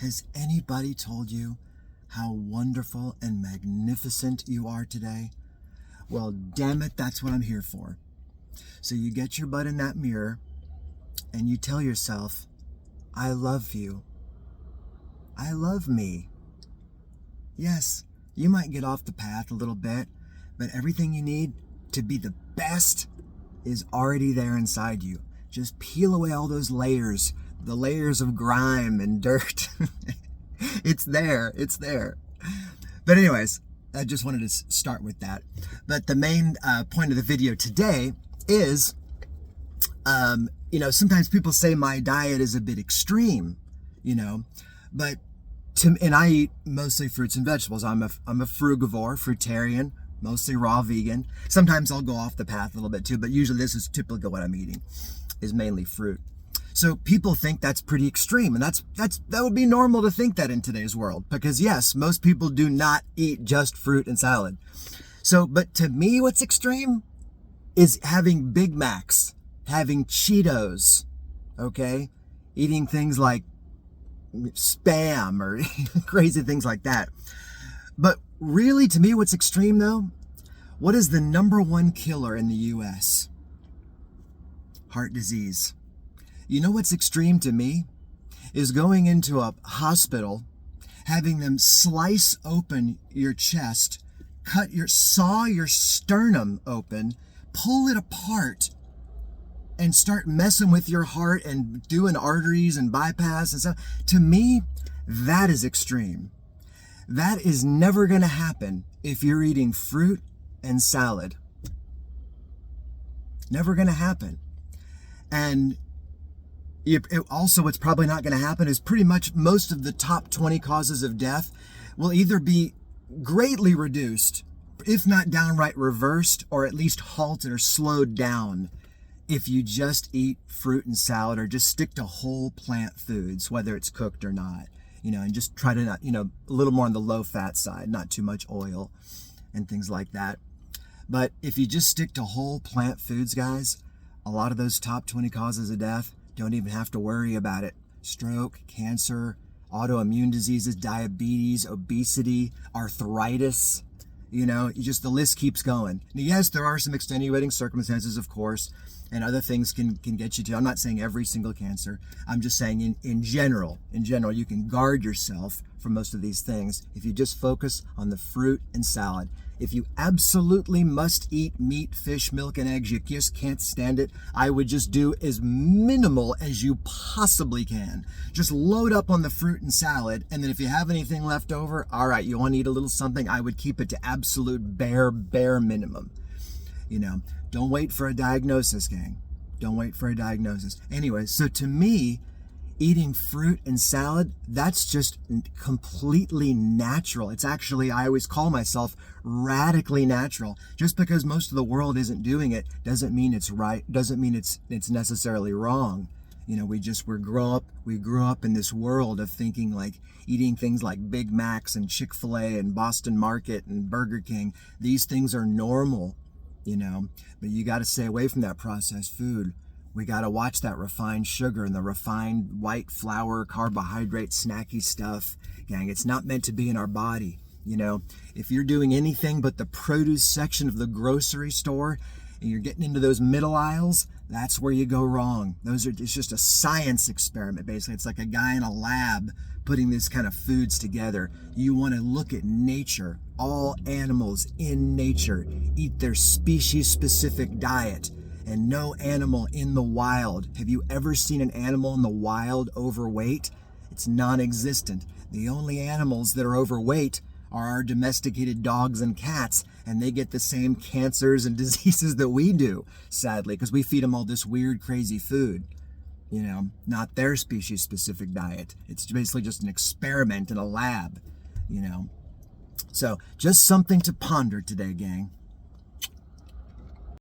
Has anybody told you how wonderful and magnificent you are today? Well, damn it, that's what I'm here for. So you get your butt in that mirror and you tell yourself, I love you. I love me. Yes, you might get off the path a little bit, but everything you need to be the best is already there inside you. Just peel away all those layers, the layers of grime and dirt. It's there. But anyways, I just wanted to start with that. But the main point of the video today is, sometimes people say my diet is a bit extreme, but and I eat mostly fruits and vegetables. I'm a frugivore, fruitarian, mostly raw vegan. Sometimes I'll go off the path a little bit too, but usually this is typically what I'm eating, is mainly fruit. So people think that's pretty extreme, and that would be normal to think that in today's world, because yes, most people do not eat just fruit and salad. So, but to me, what's extreme is having Big Macs, having Cheetos, okay? Eating things like Spam or crazy things like that. But really, to me, what's extreme though, what is the #1 killer in the US? Heart disease. You know what's extreme to me? Is going into a hospital, having them slice open your chest, saw your sternum open, pull it apart, and start messing with your heart and doing arteries and bypass and stuff. To me, that is extreme. That is never going to happen if you're eating fruit and salad. Never going to happen. And what's probably not going to happen is pretty much most of the top 20 causes of death will either be greatly reduced, if not downright reversed, or at least halted or slowed down if you just eat fruit and salad or just stick to whole plant foods, whether it's cooked or not, and just try to not, a little more on the low fat side, not too much oil and things like that. But if you just stick to whole plant foods, guys, a lot of those top 20 causes of death, don't even have to worry about it. Stroke, cancer, autoimmune diseases, diabetes, obesity, arthritis, the list keeps going. And yes, there are some extenuating circumstances, of course, and other things can get you to. I'm not saying every single cancer. I'm just saying in general, you can guard yourself from most of these things if you just focus on the fruit and salad. If you absolutely must eat meat, fish, milk, and eggs, you just can't stand it, I would just do as minimal as you possibly can. Just load up on the fruit and salad, and then if you have anything left over, all right, you want to eat a little something, I would keep it to absolute bare minimum. Don't wait for a diagnosis, gang. Don't wait for a diagnosis. Anyway, so to me, eating fruit and salad, that's just completely natural. It's actually, I always call myself radically natural. Just because most of the world isn't doing it doesn't mean it's right, doesn't mean it's necessarily wrong. We grew up in this world of thinking like eating things like Big Macs and Chick-fil-A and Boston Market and Burger King. These things are normal, but you got to stay away from that processed food. We got to watch that refined sugar and the refined white flour, carbohydrate, snacky stuff. Gang, it's not meant to be in our body. If you're doing anything but the produce section of the grocery store and you're getting into those middle aisles, that's where you go wrong. It's just a science experiment, basically. It's like a guy in a lab putting these kind of foods together. You want to look at nature. All animals in nature eat their species-specific diet, and no animal in the wild. Have you ever seen an animal in the wild overweight? It's non-existent. The only animals that are overweight are our domesticated dogs and cats, and they get the same cancers and diseases that we do, sadly, because we feed them all this weird, crazy food. Not their species-specific diet. It's basically just an experiment in a lab, So just something to ponder today, gang.